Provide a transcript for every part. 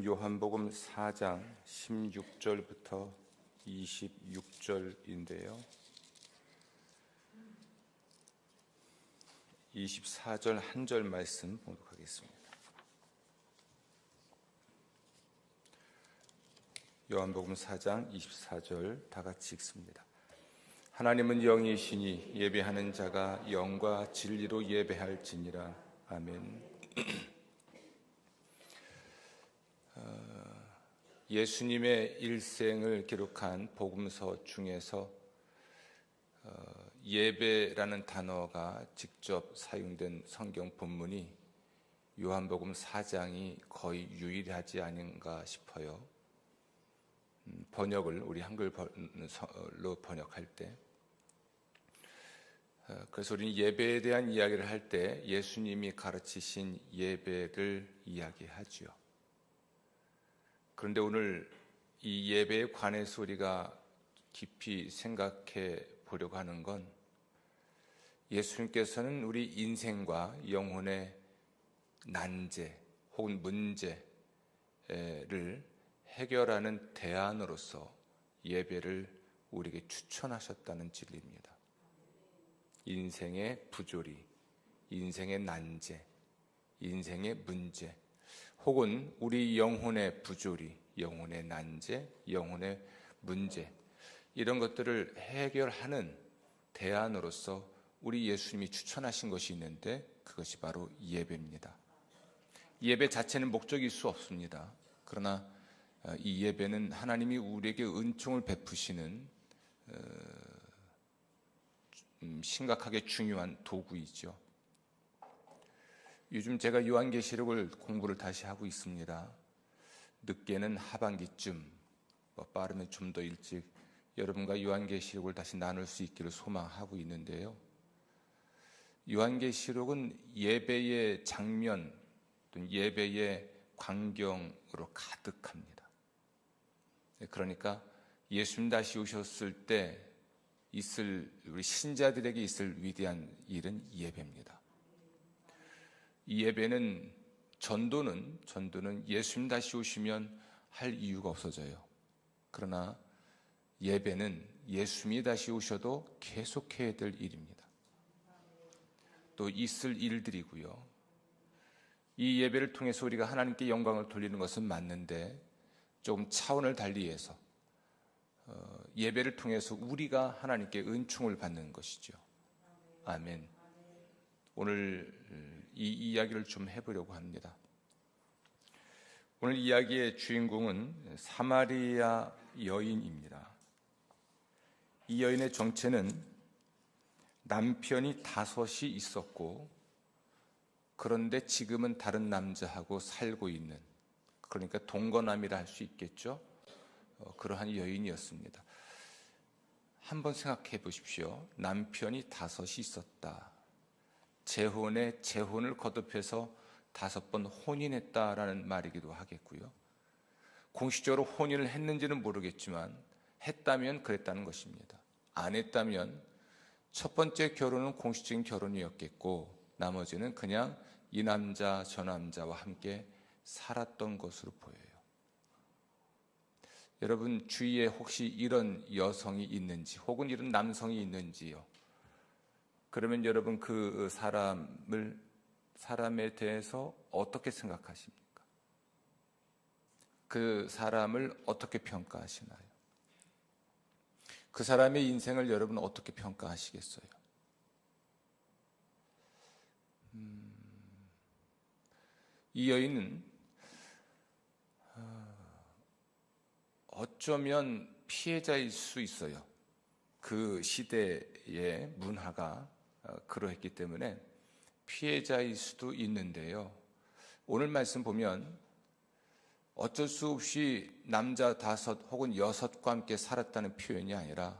요한복음 4장 16절부터 26절인데요. 24절 한 절 말씀 보도록 하겠습니다. 요한복음 4장 24절 다 같이 읽습니다. 하나님은 영이시니 예배하는 자가 영과 진리로 예배할지니라. 아멘. 예수님의 일생을 기록한 복음서 중에서 예배라는 단어가 직접 사용된 성경 본문이 요한복음 4장이 거의 유일하지 않은가 싶어요. 번역을 우리 한글로 번역할 때, 그래서 우리는 예배에 대한 이야기를 할 때 예수님이 가르치신 예배를 이야기하죠. 그런데 오늘 이 예배에 관해서 우리가 깊이 생각해 보려고 하는 건, 예수님께서는 우리 인생과 영혼의 난제 혹은 문제를 해결하는 대안으로서 예배를 우리에게 추천하셨다는 진리입니다. 인생의 부조리, 인생의 난제, 인생의 문제, 혹은 우리 영혼의 부조리, 영혼의 난제, 영혼의 문제, 이런 것들을 해결하는 대안으로서 우리 예수님이 추천하신 것이 있는데, 그것이 바로 예배입니다. 예배 자체는 목적이 있을 수 없습니다. 그러나 이 예배는 하나님이 우리에게 은총을 베푸시는 심각하게 중요한 도구이죠. 요즘 제가 요한계시록을 공부를 다시 하고 있습니다. 늦게는 하반기쯤, 빠르면 좀 더 일찍 여러분과 요한계시록을 다시 나눌 수 있기를 소망하고 있는데요. 요한계시록은 예배의 장면, 또는 예배의 광경으로 가득합니다. 그러니까 예수님 다시 오셨을 때 우리 신자들에게 있을 위대한 일은 예배입니다. 이 예배는, 전도는 예수님 다시 오시면 할 이유가 없어져요. 그러나 예배는 예수님이 다시 오셔도 계속해야 될 일입니다. 또 있을 일들이고요. 이 예배를 통해서 우리가 하나님께 영광을 돌리는 것은 맞는데, 조금 차원을 달리해서 예배를 통해서 우리가 하나님께 은총을 받는 것이죠. 아멘. 오늘 이 이야기를 좀 해보려고 합니다. 오늘 이야기의 주인공은 사마리아 여인입니다. 이 여인의 정체는 남편이 5이 있었고, 그런데 지금은 다른 남자하고 살고 있는, 그러니까 동거남이라 할 수 있겠죠. 그러한 여인이었습니다. 한번 생각해 보십시오. 남편이 5이 있었다. 재혼을 거듭해서 5번 혼인했다라는 말이기도 하겠고요. 공식적으로 혼인을 했는지는 모르겠지만 했다면 그랬다는 것입니다. 안 했다면 첫 번째 결혼은 공식적인 결혼이었겠고, 나머지는 그냥 이 남자 저 남자와 함께 살았던 것으로 보여요. 여러분 주위에 혹시 이런 여성이 있는지, 혹은 이런 남성이 있는지요? 그러면 여러분 그 사람에 대해서 어떻게 생각하십니까? 그 사람을 어떻게 평가하시나요? 그 사람의 인생을 여러분 어떻게 평가하시겠어요? 이 여인은 어쩌면 피해자일 수 있어요. 그 시대의 문화가 그러했기 때문에 피해자일 수도 있는데요. 오늘 말씀 보면 어쩔 수 없이 남자 5 혹은 6과 함께 살았다는 표현이 아니라,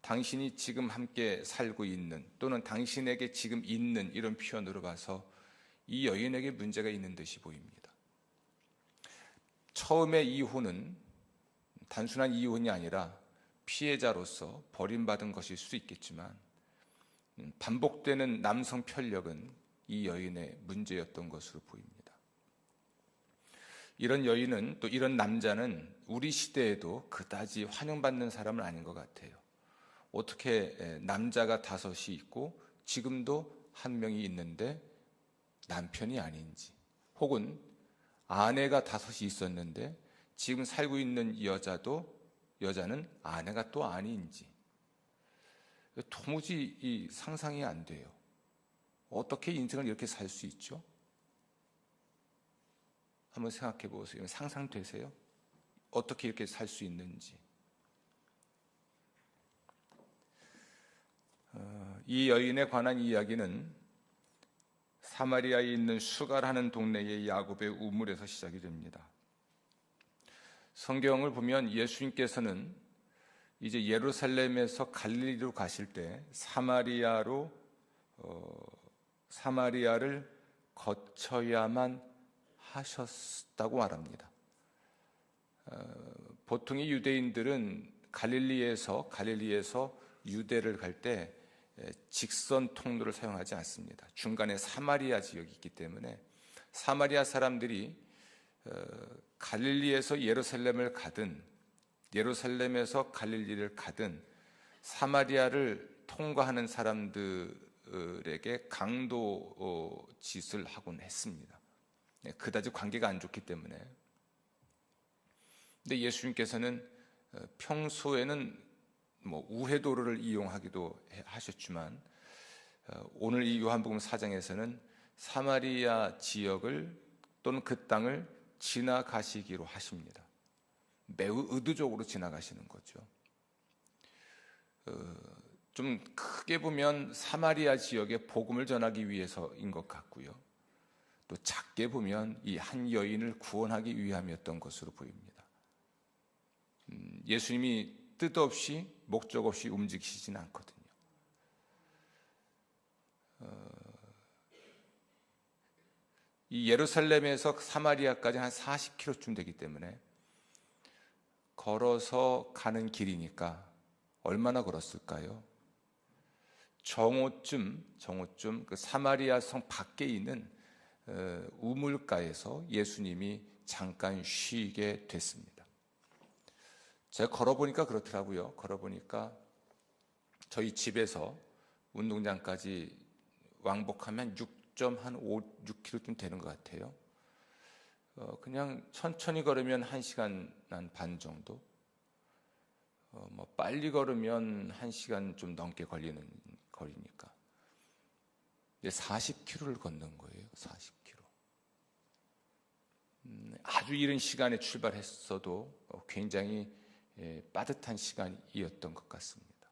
당신이 지금 함께 살고 있는, 또는 당신에게 지금 있는, 이런 표현으로 봐서 이 여인에게 문제가 있는 듯이 보입니다. 처음의 이혼은 단순한 이혼이 아니라 피해자로서 버림받은 것일 수 있겠지만, 반복되는 남성 편력은 이 여인의 문제였던 것으로 보입니다. 이런 여인은, 또 이런 남자는 우리 시대에도 그다지 환영받는 사람은 아닌 것 같아요. 어떻게 남자가 5이 있고 지금도 한 명이 있는데 남편이 아닌지, 혹은 아내가 5이 있었는데 지금 살고 있는 여자는 아내가 또 아닌지, 도무지 상상이 안 돼요. 어떻게 인생을 이렇게 살 수 있죠? 한번 생각해 보세요. 상상되세요? 어떻게 이렇게 살 수 있는지. 이 여인에 관한 이야기는 사마리아에 있는 수갈하는 동네의 야곱의 우물에서 시작이 됩니다. 성경을 보면 예수님께서는 이제 예루살렘에서 갈릴리로 가실 때 사마리아를 거쳐야만 하셨다고 말합니다. 보통의 유대인들은 갈릴리에서 유대를 갈 때 직선 통로를 사용하지 않습니다. 중간에 사마리아 지역이 있기 때문에 사마리아 사람들이 갈릴리에서 예루살렘을 가든 예루살렘에서 갈릴리를 가든 사마리아를 통과하는 사람들에게 강도 짓을 하곤 했습니다. 그다지 관계가 안 좋기 때문에. 근데 예수님께서는 평소에는 우회도로를 이용하기도 하셨지만 오늘 이 요한복음 4장에서는 사마리아 지역을 또는 그 땅을 지나가시기로 하십니다. 매우 의도적으로 지나가시는 거죠. 좀 크게 보면 사마리아 지역에 복음을 전하기 위해서인 것 같고요. 또 작게 보면 이 한 여인을 구원하기 위함이었던 것으로 보입니다. 예수님이 뜻없이 목적 없이 움직이시진 않거든요. 이 예루살렘에서 사마리아까지 한 40km쯤 되기 때문에 걸어서 가는 길이니까 얼마나 걸었을까요? 정오쯤 그 사마리아 성 밖에 있는 우물가에서 예수님이 잠깐 쉬게 됐습니다. 제가 걸어보니까 그렇더라고요. 걸어보니까 저희 집에서 운동장까지 왕복하면 6.5km쯤 되는 것 같아요. 그냥 천천히 걸으면 1시간 반 정도, 빨리 걸으면 1시간 좀 넘게 걸리는 거리니까 40km를 걷는 거예요. 40km. 아주 이른 시간에 출발했어도 굉장히 빠듯한 시간이었던 것 같습니다.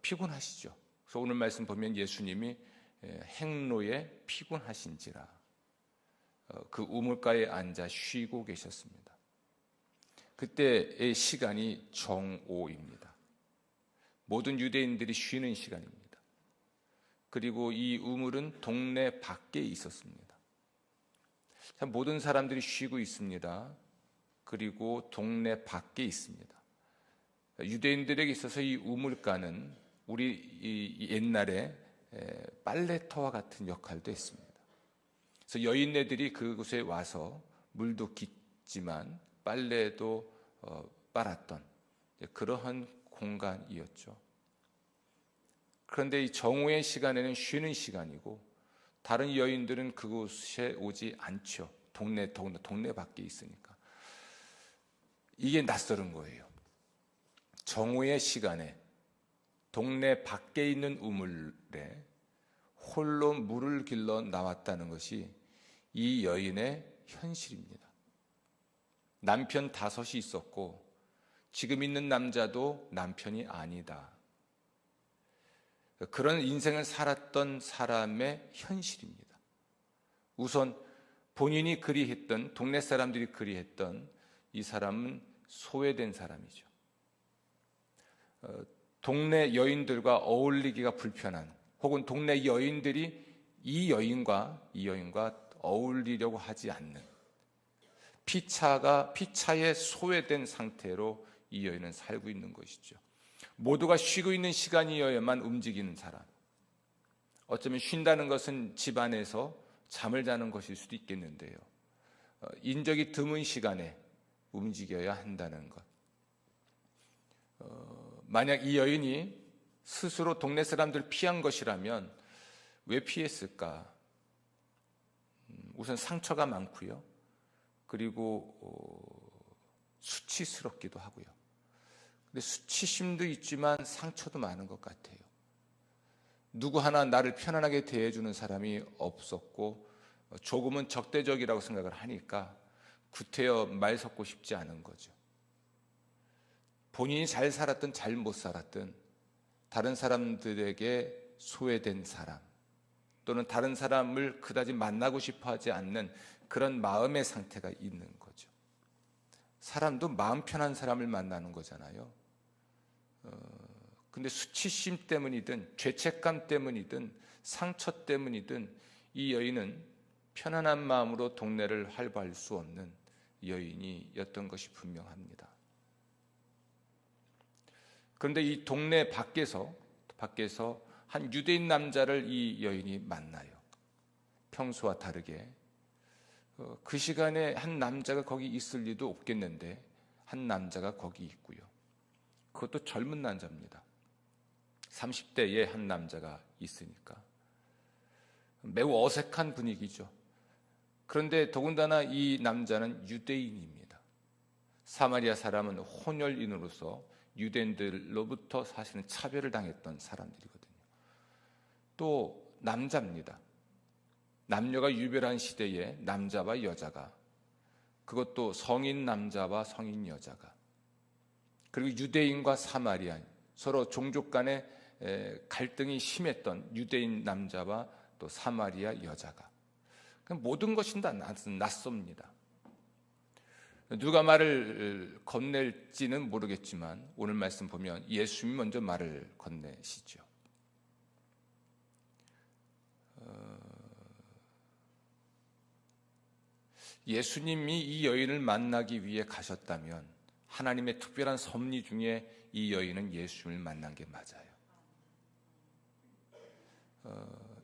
피곤하시죠? 그래서 오늘 말씀 보면 예수님이 행로에 피곤하신지라 그 우물가에 앉아 쉬고 계셨습니다. 그때의 시간이 정오입니다. 모든 유대인들이 쉬는 시간입니다. 그리고 이 우물은 동네 밖에 있었습니다. 참, 모든 사람들이 쉬고 있습니다. 그리고 동네 밖에 있습니다. 유대인들에게 있어서 이 우물가는 우리 옛날에 빨래터와 같은 역할도 했습니다. 그래서 여인네들이 그곳에 와서 물도 깃지만 빨래도 빨았던 그러한 공간이었죠. 그런데 이 정오의 시간에는 쉬는 시간이고 다른 여인들은 그곳에 오지 않죠. 동네 밖에 있으니까. 이게 낯설은 거예요. 정오의 시간에 동네 밖에 있는 우물에 홀로 물을 길러 나왔다는 것이 이 여인의 현실입니다. 남편 5이 있었고 지금 있는 남자도 남편이 아니다. 그런 인생을 살았던 사람의 현실입니다. 우선 본인이 그리했던, 동네 사람들이 그리했던 이 사람은 소외된 사람이죠. 동네 여인들과 어울리기가 불편한, 혹은 동네 여인들이 이 여인과 어울리려고 하지 않는 피차에 소외된 상태로 이 여인은 살고 있는 것이죠. 모두가 쉬고 있는 시간이어야만 움직이는 사람. 어쩌면 쉰다는 것은 집안에서 잠을 자는 것일 수도 있겠는데요. 인적이 드문 시간에 움직여야 한다는 것. 만약 이 여인이 스스로 동네 사람들 피한 것이라면 왜 피했을까? 우선 상처가 많고요. 그리고 수치스럽기도 하고요. 근데 수치심도 있지만 상처도 많은 것 같아요. 누구 하나 나를 편안하게 대해주는 사람이 없었고 조금은 적대적이라고 생각을 하니까 구태여 말 섞고 싶지 않은 거죠. 본인이 잘 살았든 잘 못 살았든 다른 사람들에게 소외된 사람 또는 다른 사람을 그다지 만나고 싶어 하지 않는 그런 마음의 상태가 있는 거죠. 사람도 마음 편한 사람을 만나는 거잖아요. 근데 수치심 때문이든 죄책감 때문이든 상처 때문이든 이 여인은 편안한 마음으로 동네를 활보할 수 없는 여인이었던 것이 분명합니다. 그런데 이 동네 밖에서 한 유대인 남자를 이 여인이 만나요. 평소와 다르게 그 시간에 한 남자가 거기 있을 리도 없겠는데 한 남자가 거기 있고요. 그것도 젊은 남자입니다. 30대의 한 남자가 있으니까 매우 어색한 분위기죠. 그런데 더군다나 이 남자는 유대인입니다. 사마리아 사람은 혼혈인으로서 유대인들로부터 사실은 차별을 당했던 사람들이거든요. 또 남자입니다. 남녀가 유별한 시대에 남자와 여자가, 그것도 성인 남자와 성인 여자가, 그리고 유대인과 사마리안, 서로 종족 간에 갈등이 심했던 유대인 남자와 또 사마리아 여자가, 모든 것이 다 낯섭니다. 누가 말을 건넬지는 모르겠지만 오늘 말씀 보면 예수님이 먼저 말을 건네시죠. 예수님이 이 여인을 만나기 위해 가셨다면 하나님의 특별한 섭리 중에 이 여인은 예수님을 만난 게 맞아요.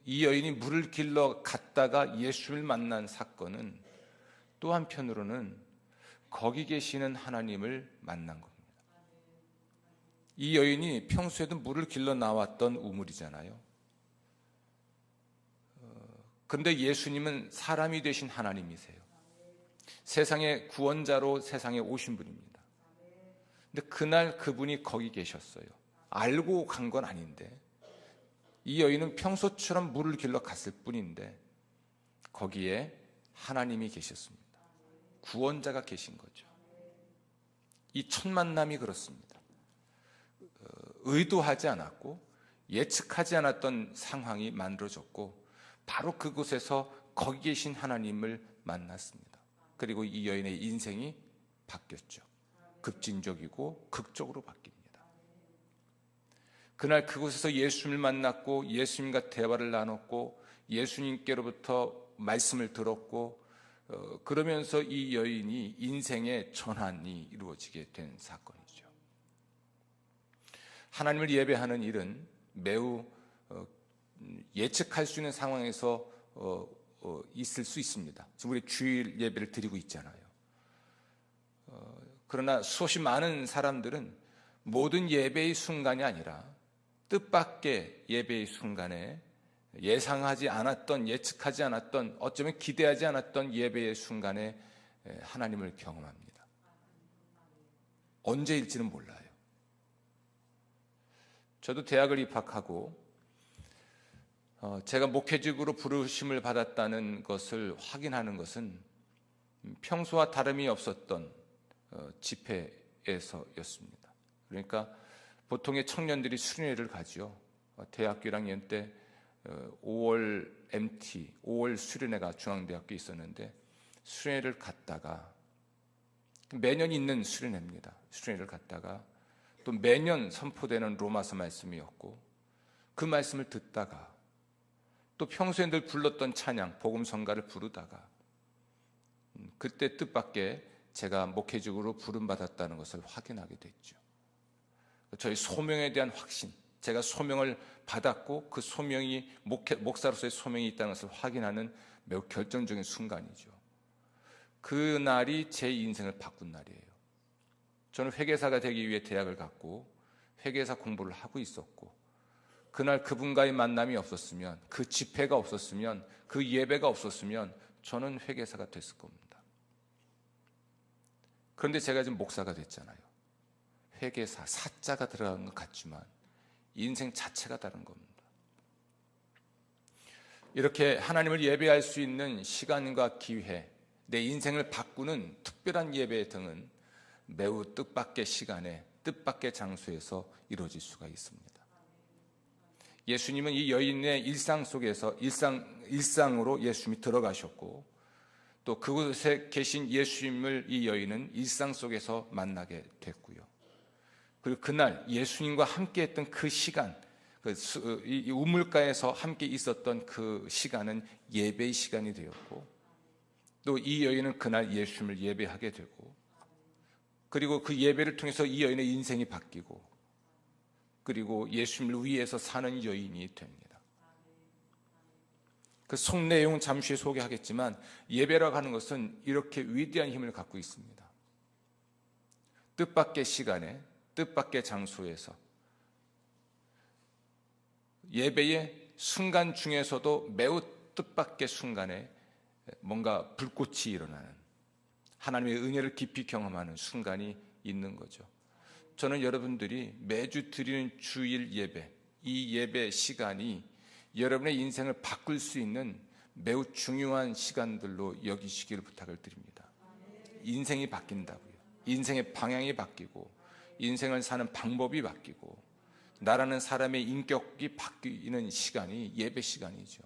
이 여인이 물을 길러 갔다가 예수를 만난 사건은 또 한편으로는 거기 계시는 하나님을 만난 겁니다. 이 여인이 평소에도 물을 길러 나왔던 우물이잖아요. 그런데 예수님은 사람이 되신 하나님이세요. 세상의 구원자로 세상에 오신 분입니다. 근데 그날 그분이 거기 계셨어요. 알고 간 건 아닌데 이 여인은 평소처럼 물을 길러 갔을 뿐인데 거기에 하나님이 계셨습니다. 구원자가 계신 거죠. 이 첫 만남이 그렇습니다. 의도하지 않았고 예측하지 않았던 상황이 만들어졌고 바로 그곳에서 거기 계신 하나님을 만났습니다. 그리고 이 여인의 인생이 바뀌었죠. 급진적이고 극적으로 바뀝니다. 그날 그곳에서 예수님을 만났고 예수님과 대화를 나눴고 예수님께로부터 말씀을 들었고 그러면서 이 여인이 인생의 전환이 이루어지게 된 사건이죠. 하나님을 예배하는 일은 매우 예측할 수 있는 상황에서 있을 수 있습니다. 지금 우리 주일 예배를 드리고 있잖아요. 그러나 수없이 많은 사람들은 모든 예배의 순간이 아니라 뜻밖의 예배의 순간에 예상하지 않았던, 예측하지 않았던, 어쩌면 기대하지 않았던 예배의 순간에 하나님을 경험합니다. 언제일지는 몰라요. 저도 대학을 입학하고 제가 목회직으로 부르심을 받았다는 것을 확인하는 것은 평소와 다름이 없었던 집회에서였습니다. 그러니까 보통의 청년들이 수련회를 가죠. 대학교 1학년 때 5월 MT, 5월 수련회가 중앙대학교에 있었는데 수련회를 갔다가 매년 있는 수련회입니다. 수련회를 갔다가 또 매년 선포되는 로마서 말씀이었고 그 말씀을 듣다가 또 평소에 늘 불렀던 찬양, 복음성가를 부르다가 그때 뜻밖의 제가 목회직으로 부름받았다는 것을 확인하게 됐죠. 저희 소명에 대한 확신, 제가 소명을 받았고 그 소명이 목사로서의 소명이 있다는 것을 확인하는 매우 결정적인 순간이죠. 그날이 제 인생을 바꾼 날이에요. 저는 회계사가 되기 위해 대학을 갔고 회계사 공부를 하고 있었고, 그날 그분과의 만남이 없었으면, 그 집회가 없었으면, 그 예배가 없었으면 저는 회계사가 됐을 겁니다. 그런데 제가 지금 목사가 됐잖아요. 회계사, 사자가 들어간 것 같지만 인생 자체가 다른 겁니다. 이렇게 하나님을 예배할 수 있는 시간과 기회, 내 인생을 바꾸는 특별한 예배 등은 매우 뜻밖의 시간에, 뜻밖의 장소에서 이루어질 수가 있습니다. 예수님은 이 여인의 일상 속에서 일상으로 예수님이 들어가셨고, 또 그곳에 계신 예수님을 이 여인은 일상 속에서 만나게 됐고요. 그리고 그날 예수님과 함께 했던 그 시간, 이 우물가에서 함께 있었던 그 시간은 예배의 시간이 되었고, 또 이 여인은 그날 예수님을 예배하게 되고, 그리고 그 예배를 통해서 이 여인의 인생이 바뀌고, 그리고 예수님을 위해서 사는 여인이 됩니다. 그 속 내용은 잠시 후에 소개하겠지만, 예배라고 하는 것은 이렇게 위대한 힘을 갖고 있습니다. 뜻밖의 시간에, 뜻밖의 장소에서, 예배의 순간 중에서도 매우 뜻밖의 순간에 뭔가 불꽃이 일어나는, 하나님의 은혜를 깊이 경험하는 순간이 있는 거죠. 저는 여러분들이 매주 드리는 주일 예배, 이 예배 시간이 여러분의 인생을 바꿀 수 있는 매우 중요한 시간들로 여기시기를 부탁을 드립니다. 인생이 바뀐다고요. 인생의 방향이 바뀌고, 인생을 사는 방법이 바뀌고, 나라는 사람의 인격이 바뀌는 시간이 예배 시간이죠.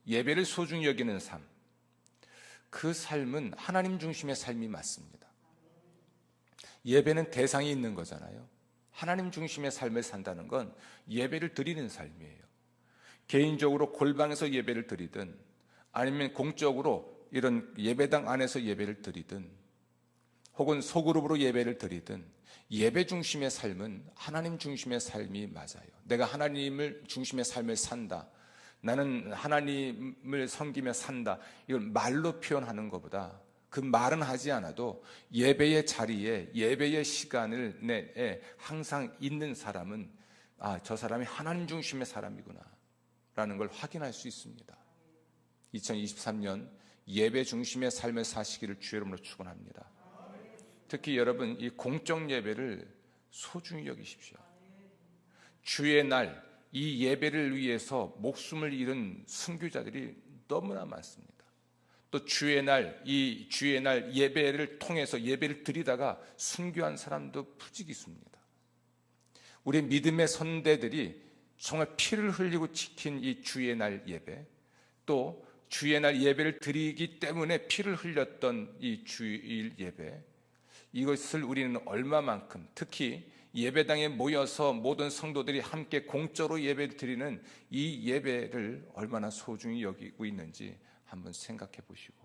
예배를 소중히 여기는 삶, 그 삶은 하나님 중심의 삶이 맞습니다. 예배는 대상이 있는 거잖아요. 하나님 중심의 삶을 산다는 건 예배를 드리는 삶이에요. 개인적으로 골방에서 예배를 드리든, 아니면 공적으로 이런 예배당 안에서 예배를 드리든, 혹은 소그룹으로 예배를 드리든, 예배 중심의 삶은 하나님 중심의 삶이 맞아요. 내가 하나님을 중심의 삶을 산다, 나는 하나님을 섬기며 산다, 이걸 말로 표현하는 것보다, 그 말은 하지 않아도 예배의 자리에, 예배의 시간을 내에 항상 있는 사람은, 저 사람이 하나님 중심의 사람이구나 라는 걸 확인할 수 있습니다. 2023년 예배 중심의 삶을 사시기를 주의 이름으로 축원합니다. 특히 여러분, 이 공적 예배를 소중히 여기십시오. 주의 날, 이 예배를 위해서 목숨을 잃은 순교자들이 너무나 많습니다. 또 주의 날, 이 주의 날 예배를 통해서 예배를 드리다가 순교한 사람도 부지기 있습니다. 우리 믿음의 선대들이 정말 피를 흘리고 지킨 이 주의 날 예배, 또 주의 날 예배를 드리기 때문에 피를 흘렸던 이 주일 예배, 이것을 우리는 얼마만큼, 특히 예배당에 모여서 모든 성도들이 함께 공짜로 예배를 드리는 이 예배를 얼마나 소중히 여기고 있는지 한번 생각해 보시고,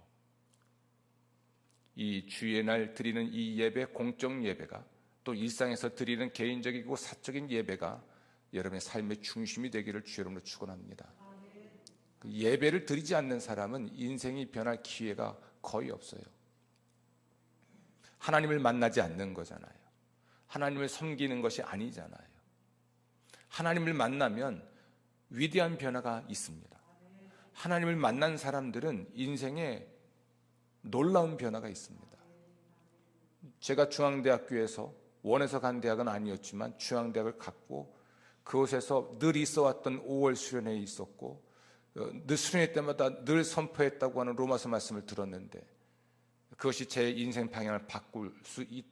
이 주의 날 드리는 이 예배, 공적 예배가, 또 일상에서 드리는 개인적이고 사적인 예배가 여러분의 삶의 중심이 되기를 주의 이름으로 축원합니다. 그 예배를 드리지 않는 사람은 인생이 변할 기회가 거의 없어요. 하나님을 만나지 않는 거잖아요. 하나님을 섬기는 것이 아니잖아요. 하나님을 만나면 위대한 변화가 있습니다. 하나님을 만난 사람들은 인생에 놀라운 변화가 있습니다. 제가 중앙대학교에서 원해서 간 대학은 아니었지만 중앙대학을 갔고, 그곳에서 늘 있어왔던 5월 수련회에 있었고, 늘 수련회 때마다 늘 선포했다고 하는 로마서 말씀을 들었는데, 그것이 제 인생 방향을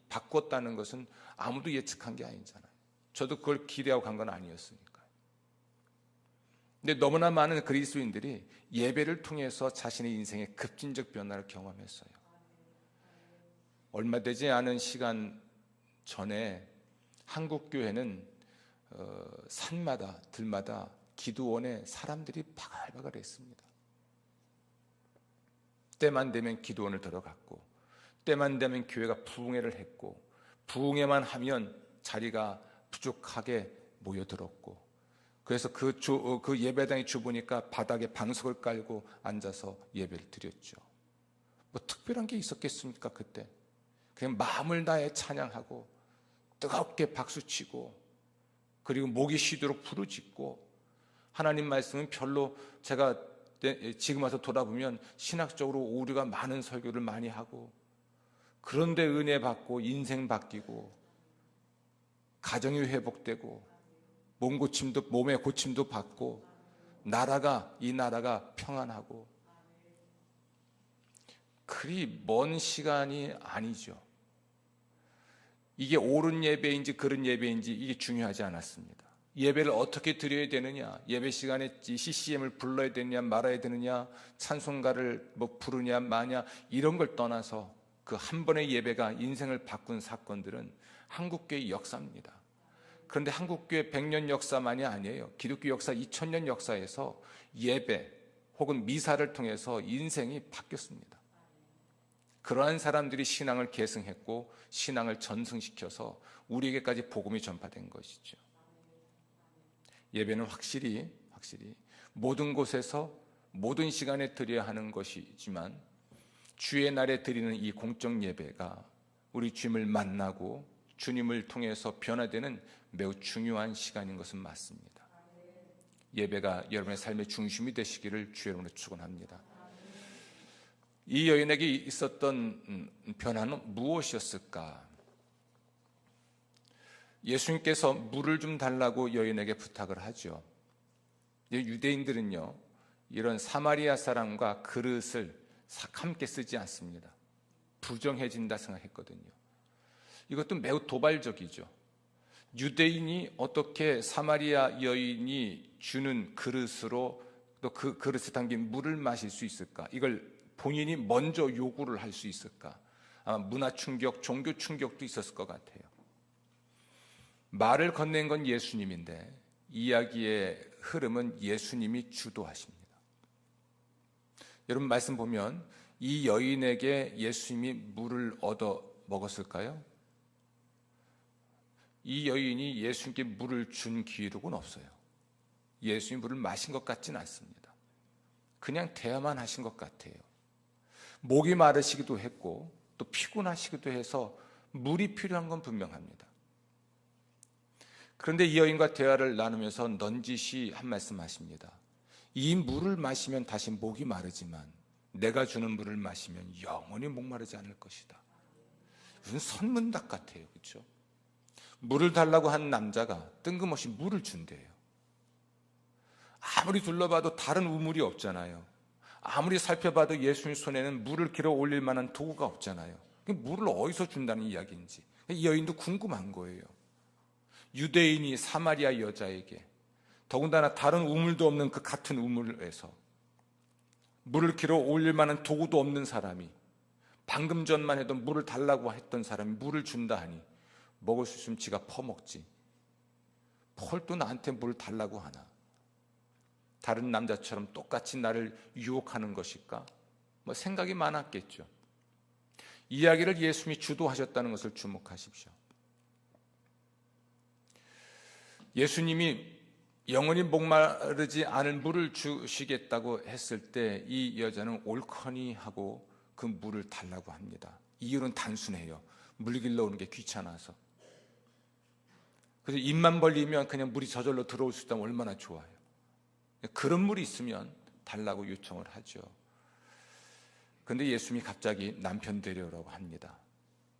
바꿨다는 것은 아무도 예측한 게 아니잖아요. 저도 그걸 기대하고 간 건 아니었으니까요. 근데 너무나 많은 그리스도인들이 예배를 통해서 자신의 인생의 급진적 변화를 경험했어요. 얼마 되지 않은 시간 전에 한국 교회는 산마다 들마다 기도원에 사람들이 바글바글했습니다. 때만 되면 기도원을 들어갔고, 때만 되면 교회가 부흥회를 했고, 부흥회만 하면 자리가 부족하게 모여들었고, 그래서 그 예배당에 주보니까 바닥에 방석을 깔고 앉아서 예배를 드렸죠. 뭐 특별한 게 있었겠습니까 그때? 그냥 마음을 다해 찬양하고 뜨겁게 박수치고 그리고 목이 쉬도록 부르짖고 하나님 말씀은 별로 제가 지금 와서 돌아보면 신학적으로 오류가 많은 설교를 많이 하고 그런데 은혜 받고 인생 바뀌고 가정이 회복되고 몸의 고침도 받고 이 나라가 평안하고 그리 먼 시간이 아니죠. 이게 옳은 예배인지 그른 예배인지 이게 중요하지 않았습니다. 예배를 어떻게 드려야 되느냐, 예배 시간에 CCM을 불러야 되느냐 말아야 되느냐, 찬송가를 부르냐 마냐 이런 걸 떠나서 그 한 번의 예배가 인생을 바꾼 사건들은 한국교회의 역사입니다. 그런데 한국교회 100년 역사만이 아니에요. 기독교 역사 2000년 역사에서 예배 혹은 미사를 통해서 인생이 바뀌었습니다. 그러한 사람들이 신앙을 계승했고 신앙을 전승시켜서 우리에게까지 복음이 전파된 것이죠. 예배는 확실히 모든 곳에서 모든 시간에 드려야 하는 것이지만 주의 날에 드리는 이 공적 예배가 우리 주님을 만나고 주님을 통해서 변화되는 매우 중요한 시간인 것은 맞습니다. 예배가 여러분의 삶의 중심이 되시기를 주의 이름으로 축원합니다. 이 여인에게 있었던 변화는 무엇이었을까? 예수님께서 물을 좀 달라고 여인에게 부탁을 하죠. 유대인들은요, 이런 사마리아 사람과 그릇을 함께 쓰지 않습니다. 부정해진다 생각했거든요. 이것도 매우 도발적이죠. 유대인이 어떻게 사마리아 여인이 주는 그릇으로 또 그 그릇에 담긴 물을 마실 수 있을까? 이걸 본인이 먼저 요구를 할 수 있을까? 아마 문화 충격, 종교 충격도 있었을 것 같아요. 말을 건넨 건 예수님인데 이야기의 흐름은 예수님이 주도하십니다. 여러분 말씀 보면 이 여인에게 예수님이 물을 얻어 먹었을까요? 이 여인이 예수님께 물을 준 기록은 없어요. 예수님이 물을 마신 것 같지는 않습니다. 그냥 대화만 하신 것 같아요. 목이 마르시기도 했고 또 피곤하시기도 해서 물이 필요한 건 분명합니다. 그런데 이 여인과 대화를 나누면서 넌지시 한 말씀 하십니다. 이 물을 마시면 다시 목이 마르지만 내가 주는 물을 마시면 영원히 목마르지 않을 것이다. 무슨 선문답 같아요. 그렇죠? 물을 달라고 한 남자가 뜬금없이 물을 준대요. 아무리 둘러봐도 다른 우물이 없잖아요. 아무리 살펴봐도 예수님 손에는 물을 길어 올릴 만한 도구가 없잖아요. 물을 어디서 준다는 이야기인지 이 여인도 궁금한 거예요. 유대인이 사마리아 여자에게 더군다나 다른 우물도 없는 그 같은 우물에서 물을 길어 올릴 만한 도구도 없는 사람이 방금 전만 해도 물을 달라고 했던 사람이 물을 준다 하니 먹을 수 있으면 지가 퍼먹지 뭘 또 나한테 물을 달라고 하나? 다른 남자처럼 똑같이 나를 유혹하는 것일까? 생각이 많았겠죠. 이야기를 예수님이 주도하셨다는 것을 주목하십시오. 예수님이 영원히 목마르지 않을 물을 주시겠다고 했을 때 이 여자는 옳거니 하고 그 물을 달라고 합니다. 이유는 단순해요. 물 길러 오는 게 귀찮아서. 그래서 입만 벌리면 그냥 물이 저절로 들어올 수 있다면 얼마나 좋아요. 그런 물이 있으면 달라고 요청을 하죠. 그런데 예수님이 갑자기 남편 데려오라고 합니다.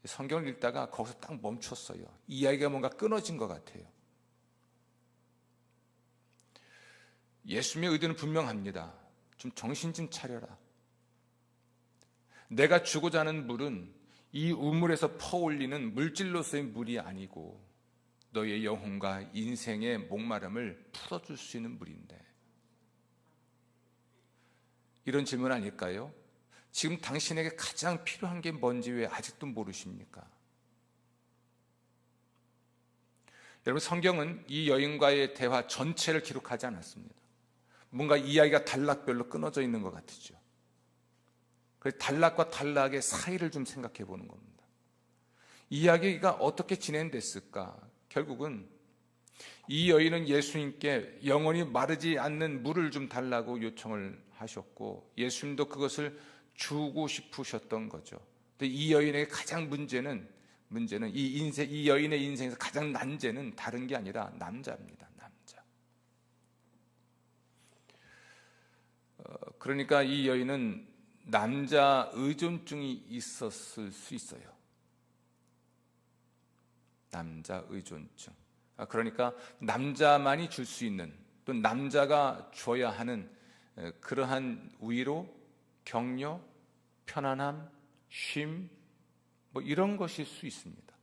성경을 읽다가 거기서 딱 멈췄어요. 이야기가 뭔가 끊어진 것 같아요. 예수님의 의도는 분명합니다. 좀 정신 좀 차려라. 내가 주고자 하는 물은 이 우물에서 퍼올리는 물질로서의 물이 아니고 너의 영혼과 인생의 목마름을 풀어줄 수 있는 물인데 이런 질문 아닐까요? 지금 당신에게 가장 필요한 게 뭔지 왜 아직도 모르십니까? 여러분 성경은 이 여인과의 대화 전체를 기록하지 않았습니다. 뭔가 이야기가 단락별로 끊어져 있는 것 같죠. 그래서 단락과 단락의 사이를 좀 생각해 보는 겁니다. 이야기가 어떻게 진행됐을까? 결국은 이 여인은 예수님께 영원히 마르지 않는 물을 좀 달라고 요청을 하셨고 예수님도 그것을 주고 싶으셨던 거죠. 근데 이 여인에게 가장 문제는 이 여인의 인생에서 가장 난제는 다른 게 아니라 남자입니다. 남자. 그러니까 이 여인은 남자 의존증이 있었을 수 있어요. 남자 의존증. 그러니까 남자만이 줄 수 있는, 또 남자가 줘야 하는 그러한 위로, 격려, 편안함, 쉼, 뭐 이런 것일 수 있습니다.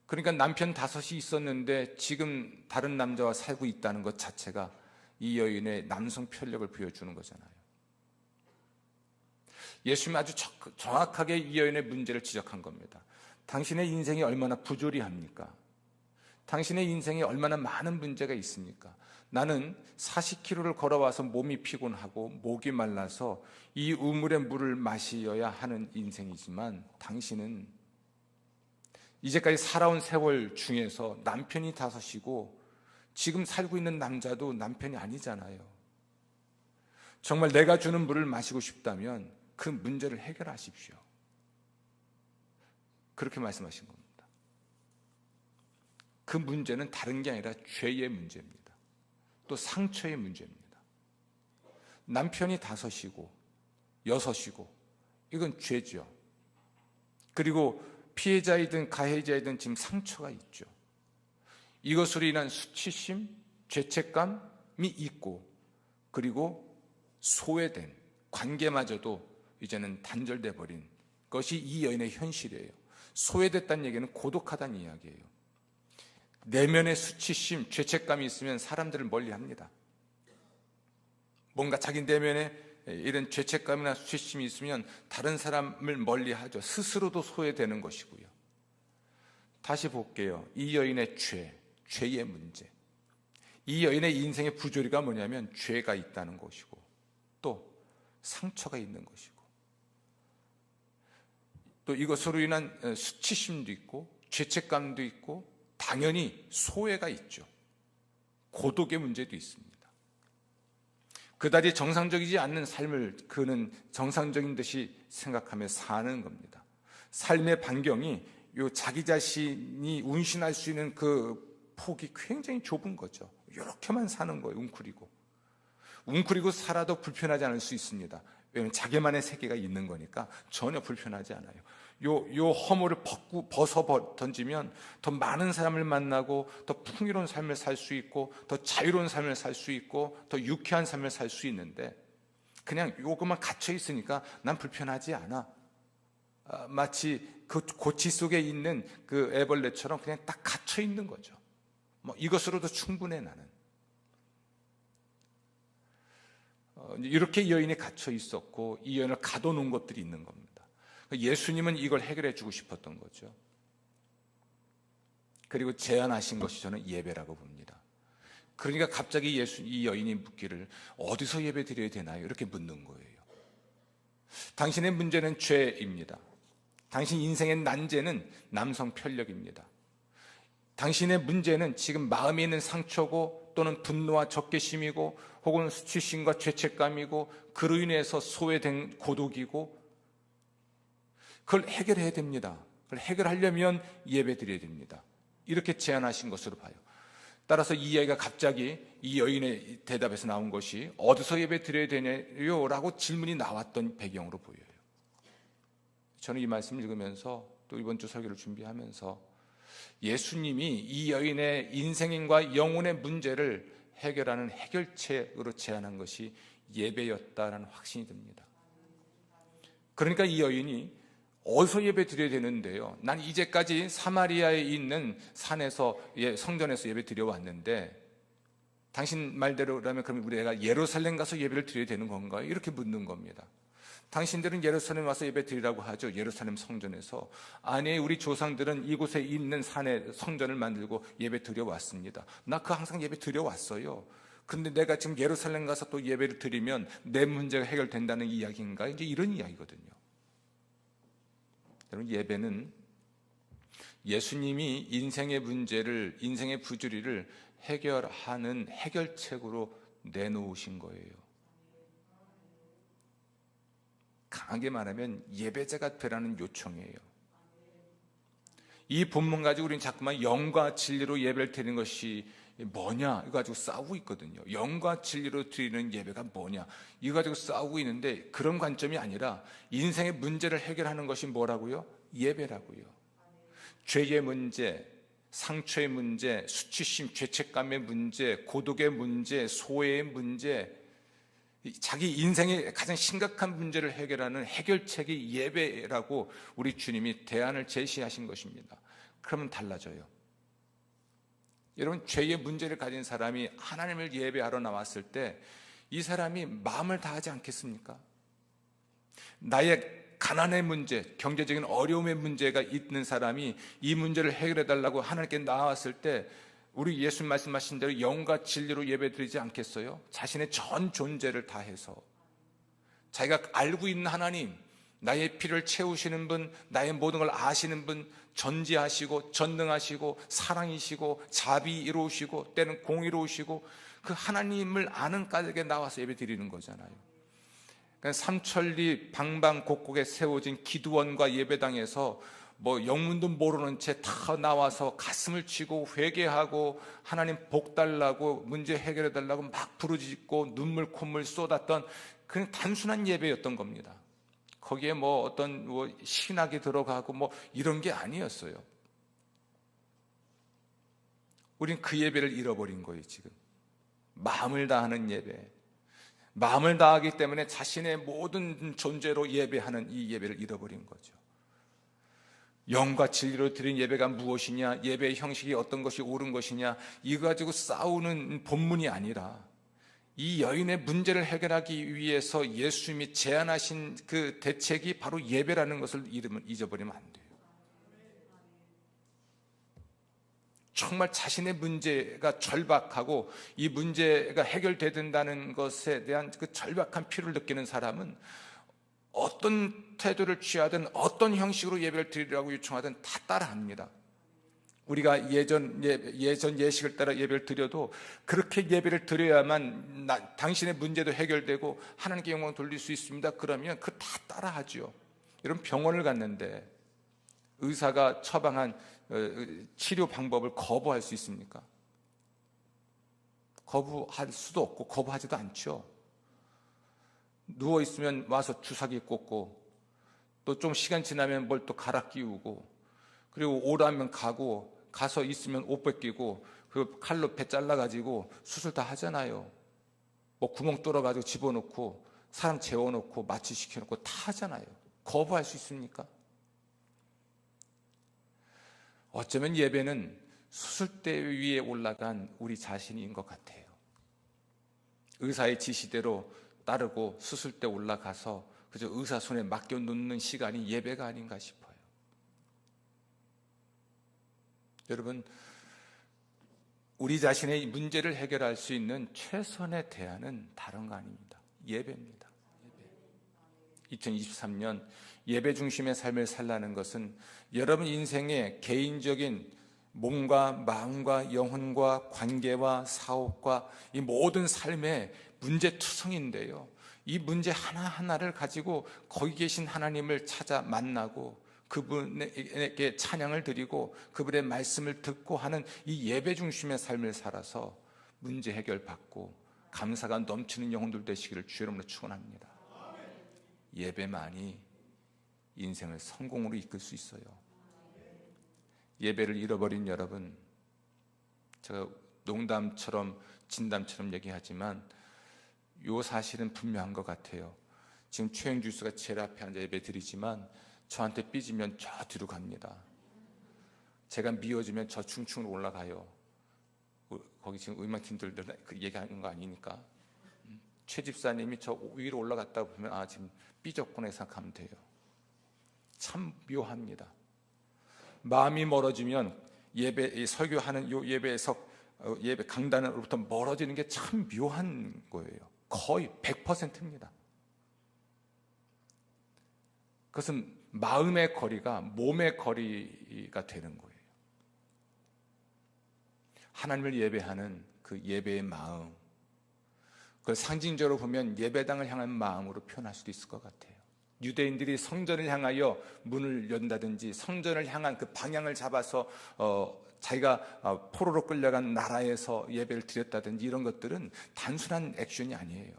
그러니까 남편 5이 있었는데 지금 다른 남자와 살고 있다는 것 자체가 이 여인의 남성 편력을 보여주는 거잖아요. 예수님이 아주 정확하게 이 여인의 문제를 지적한 겁니다. 당신의 인생이 얼마나 부조리합니까? 당신의 인생에 얼마나 많은 문제가 있습니까? 나는 40km를 걸어와서 몸이 피곤하고 목이 말라서 이 우물의 물을 마셔야 하는 인생이지만 당신은 이제까지 살아온 세월 중에서 남편이 5이고 지금 살고 있는 남자도 남편이 아니잖아요. 정말 내가 주는 물을 마시고 싶다면 그 문제를 해결하십시오. 그렇게 말씀하신 겁니다. 그 문제는 다른 게 아니라 죄의 문제입니다. 또 상처의 문제입니다. 남편이 5이고 6이고 이건 죄죠. 그리고 피해자이든 가해자이든 지금 상처가 있죠. 이것으로 인한 수치심, 죄책감이 있고 그리고 소외된 관계마저도 이제는 단절돼 버린 것이 이 여인의 현실이에요. 소외됐다는 얘기는 고독하다는 이야기예요. 내면에 수치심, 죄책감이 있으면 사람들을 멀리합니다. 뭔가 자기 내면에 이런 죄책감이나 수치심이 있으면 다른 사람을 멀리하죠. 스스로도 소외되는 것이고요. 다시 볼게요. 이 여인의 죄의 문제. 이 여인의 인생의 부조리가 뭐냐면 죄가 있다는 것이고 또 상처가 있는 것이고 또 이것으로 인한 수치심도 있고 죄책감도 있고 당연히 소외가 있죠. 고독의 문제도 있습니다. 그다지 정상적이지 않는 삶을 그는 정상적인 듯이 생각하며 사는 겁니다. 삶의 반경이 자기 자신이 운신할 수 있는 그 폭이 굉장히 좁은 거죠. 이렇게만 사는 거예요. 웅크리고 살아도 불편하지 않을 수 있습니다. 왜냐하면 자기만의 세계가 있는 거니까 전혀 불편하지 않아요. 요 허물을 벗어 던지면 더 많은 사람을 만나고 더 풍요로운 삶을 살 수 있고 더 자유로운 삶을 살 수 있고 더 유쾌한 삶을 살 수 있는데 그냥 요것만 갇혀 있으니까 난 불편하지 않아. 마치 그 고치 속에 있는 그 애벌레처럼 그냥 딱 갇혀 있는 거죠. 뭐 이것으로도 충분해 나는. 이렇게 이 여인이 갇혀 있었고 이 여인을 가둬놓은 것들이 있는 겁니다. 예수님은 이걸 해결해 주고 싶었던 거죠. 그리고 제안하신 것이 저는 예배라고 봅니다. 그러니까 갑자기 이 여인이 묻기를 어디서 예배 드려야 되나요? 이렇게 묻는 거예요. 당신의 문제는 죄입니다. 당신 인생의 난제는 남성 편력입니다. 당신의 문제는 지금 마음에 있는 상처고 또는 분노와 적개심이고 혹은 수치심과 죄책감이고 그로 인해서 소외된 고독이고 그걸 해결해야 됩니다. 그걸 해결하려면 예배 드려야 됩니다. 이렇게 제안하신 것으로 봐요. 따라서 이 이야기가 갑자기 이 여인의 대답에서 나온 것이 어디서 예배 드려야 되냐요? 라고 질문이 나왔던 배경으로 보여요. 저는 이 말씀을 읽으면서 또 이번 주 설교를 준비하면서 예수님이 이 여인의 인생과 영혼의 문제를 해결하는 해결책으로 제안한 것이 예배였다라는 확신이 듭니다. 그러니까 이 여인이 어디서 예배 드려야 되는데요? 난 이제까지 사마리아에 있는 산에서 성전에서 예배 드려왔는데 당신 말대로라면 그럼 우리가 예루살렘 가서 예배를 드려야 되는 건가요? 이렇게 묻는 겁니다. 당신들은 예루살렘 와서 예배 드리라고 하죠. 예루살렘 성전에서. 아니, 우리 조상들은 이곳에 있는 산에 성전을 만들고 예배 드려왔습니다. 나 항상 예배 드려왔어요. 근데 내가 지금 예루살렘 가서 또 예배를 드리면 내 문제가 해결된다는 이야기인가? 이제 이런 이야기거든요. 여러분, 예배는 예수님이 인생의 문제를, 인생의 부조리를 해결하는 해결책으로 내놓으신 거예요. 강하게 말하면 예배자가 되라는 요청이에요. 이 본문 가지고 우리는 자꾸만 영과 진리로 예배를 드리는 것이 뭐냐 이거 가지고 싸우고 있거든요. 영과 진리로 드리는 예배가 뭐냐 이거 가지고 싸우고 있는데, 그런 관점이 아니라 인생의 문제를 해결하는 것이 뭐라고요? 예배라고요. 죄의 문제, 상처의 문제, 수치심, 죄책감의 문제, 고독의 문제, 소외의 문제, 자기 인생의 가장 심각한 문제를 해결하는 해결책이 예배라고 우리 주님이 대안을 제시하신 것입니다. 그러면 달라져요. 여러분, 죄의 문제를 가진 사람이 하나님을 예배하러 나왔을 때 이 사람이 마음을 다하지 않겠습니까? 나의 가난의 문제, 경제적인 어려움의 문제가 있는 사람이 이 문제를 해결해 달라고 하나님께 나왔을 때 우리 예수 말씀하신 대로 영과 진리로 예배드리지 않겠어요? 자신의 전 존재를 다해서 자기가 알고 있는 하나님, 나의 필요를 채우시는 분, 나의 모든 걸 아시는 분, 전지하시고 전능하시고 사랑이시고 자비이로우시고 때는 공의로우시고 그 하나님을 아는 까닭에 나와서 예배드리는 거잖아요. 그러니까 삼천리 방방곡곡에 세워진 기도원과 예배당에서 뭐 영문도 모르는 채 다 나와서 가슴을 치고 회개하고 하나님 복 달라고 문제 해결해 달라고 막 부르짖고 눈물 콧물 쏟았던 그냥 단순한 예배였던 겁니다. 거기에 뭐 어떤 신학이 들어가고 뭐 이런 게 아니었어요. 우린 그 예배를 잃어버린 거예요. 지금 마음을 다하는 예배, 마음을 다하기 때문에 자신의 모든 존재로 예배하는 이 예배를 잃어버린 거죠. 영과 진리로 드린 예배가 무엇이냐, 예배의 형식이 어떤 것이 옳은 것이냐, 이거 가지고 싸우는 본문이 아니라 이 여인의 문제를 해결하기 위해서 예수님이 제안하신 그 대책이 바로 예배라는 것을 잊어버리면 안 돼요. 정말 자신의 문제가 절박하고 이 문제가 해결돼야 된다는 것에 대한 그 절박한 필요를 느끼는 사람은 어떤 태도를 취하든 어떤 형식으로 예배를 드리라고 요청하든 다 따라합니다. 우리가 예전 예식을 따라 예배를 드려도 그렇게 예배를 드려야만 당신의 문제도 해결되고 하나님께 영광을 돌릴 수 있습니다. 그러면 그 다 따라하죠. 여러분, 병원을 갔는데 의사가 처방한 치료 방법을 거부할 수 있습니까? 거부할 수도 없고 거부하지도 않죠. 누워있으면 와서 주사기 꽂고 또 좀 시간 지나면 뭘 또 갈아 끼우고 그리고 오라면 가서 있으면 옷 벗기고 그 칼로 배 잘라가지고 수술 다 하잖아요. 뭐 구멍 뚫어가지고 집어넣고 사람 재워놓고 마취시켜놓고 다 하잖아요. 거부할 수 있습니까? 어쩌면 예배는 수술대 위에 올라간 우리 자신인 것 같아요. 의사의 지시대로 따르고 수술대 올라가서 그저 의사 손에 맡겨놓는 시간이 예배가 아닌가 싶어요. 여러분, 우리 자신의 문제를 해결할 수 있는 최선의 대안은 다른 거 아닙니다. 예배입니다. 2023년 예배 중심의 삶을 살라는 것은 여러분 인생의 개인적인 몸과 마음과 영혼과 관계와 사업과 이 모든 삶의 문제투성인데요. 이 문제 하나하나를 가지고 거기 계신 하나님을 찾아 만나고 그분에게 찬양을 드리고 그분의 말씀을 듣고 하는 이 예배 중심의 삶을 살아서 문제 해결받고 감사가 넘치는 영혼들 되시기를 주의 이름으로 축원합니다. 예배만이 인생을 성공으로 이끌 수 있어요. 예배를 잃어버린 여러분, 제가 농담처럼 진담처럼 얘기하지만 이 사실은 분명한 것 같아요. 지금 최영주 교수가 제일 앞에 앉아 예배 드리지만 저한테 삐지면 저 뒤로 갑니다. 제가 미워지면 저 충충으로 올라가요. 거기 지금 음악팀들 그 얘기하는 거 아니니까. 최 집사님이 저 위로 올라갔다고 보면 지금 삐졌구나 생각하면 돼요. 참 묘합니다. 마음이 멀어지면 설교하는 요 예배 강단으로부터 멀어지는 게 참 묘한 거예요. 거의 100%입니다. 그것은 마음의 거리가 몸의 거리가 되는 거예요. 하나님을 예배하는 그 예배의 마음, 그걸 상징적으로 보면 예배당을 향한 마음으로 표현할 수도 있을 것 같아요. 유대인들이 성전을 향하여 문을 연다든지 성전을 향한 그 방향을 잡아서 자기가 포로로 끌려간 나라에서 예배를 드렸다든지 이런 것들은 단순한 액션이 아니에요.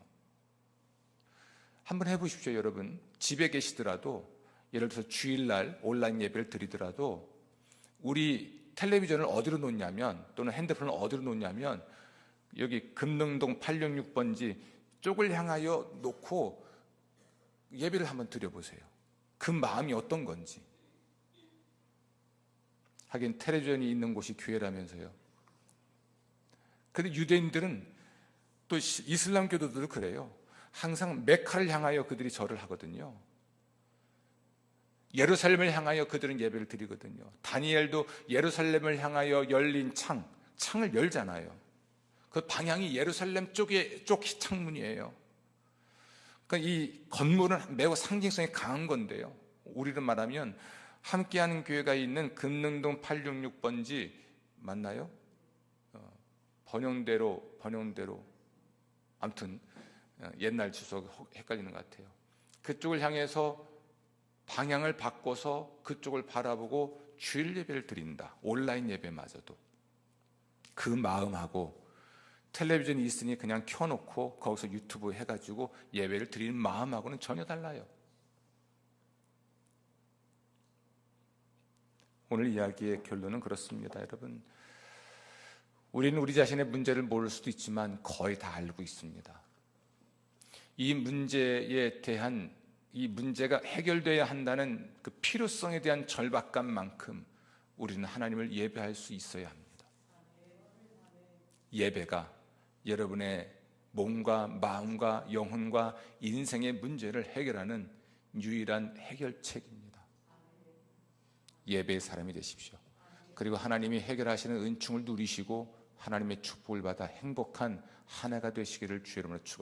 한번 해보십시오. 여러분, 집에 계시더라도 예를 들어서 주일날 온라인 예배를 드리더라도 우리 텔레비전을 어디로 놓냐면, 또는 핸드폰을 어디로 놓냐면 여기 금능동 866번지 쪽을 향하여 놓고 예배를 한번 드려보세요. 그 마음이 어떤 건지. 하긴 텔레비전이 있는 곳이 교회라면서요. 그런데 유대인들은, 또 이슬람교도들도 그래요. 항상 메카를 향하여 그들이 절을 하거든요. 예루살렘을 향하여 그들은 예배를 드리거든요. 다니엘도 예루살렘을 향하여 열린 창을 열잖아요. 그 방향이 예루살렘 쪽 창문이에요. 그러니까 이 건물은 매우 상징성이 강한 건데요. 우리로 말하면 함께하는 교회가 있는 금능동 866번지 맞나요? 번영대로 아무튼 옛날 주소가 헷갈리는 것 같아요. 그쪽을 향해서 방향을 바꿔서 그쪽을 바라보고 주일 예배를 드린다. 온라인 예배마저도. 그 마음하고 텔레비전이 있으니 그냥 켜놓고 거기서 유튜브 해가지고 예배를 드리는 마음하고는 전혀 달라요. 오늘 이야기의 결론은 그렇습니다. 여러분, 우리는 우리 자신의 문제를 모를 수도 있지만 거의 다 알고 있습니다. 이 문제에 대한, 이 문제가 해결되어야 한다는 그 필요성에 대한 절박감만큼 우리는 하나님을 예배할 수 있어야 합니다. 예배가 여러분의 몸과 마음과 영혼과 인생의 문제를 해결하는 유일한 해결책입니다. 예배의 사람이 되십시오. 그리고 하나님이 해결하시는 은총을 누리시고 하나님의 축복을 받아 행복한 한 해가 되시기를 주의 이름으로 축원합니다.